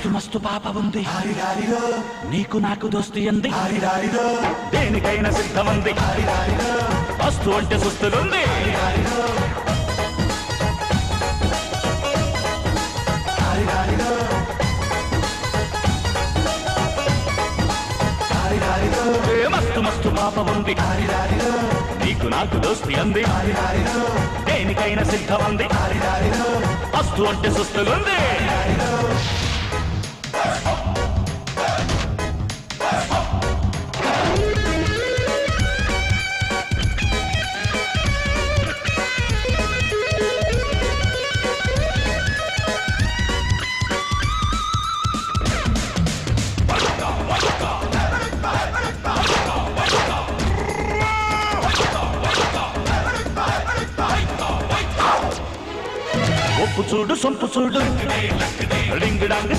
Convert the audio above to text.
మస్తు మస్తు పాప ఉంది నీకు నాకు దోస్తి అంది దేనికైనా సిద్ధమంది వస్తు అంటే సుస్తులుంది మస్తు మస్తు పాప ఉంది నీకు నాకు దోస్తి అంది దేనికైనా సిద్ధమంది వస్తు అంటే సుస్తులుంది ఒప్పు చూడు సొంపు చూడు రింగ్ డాంగ్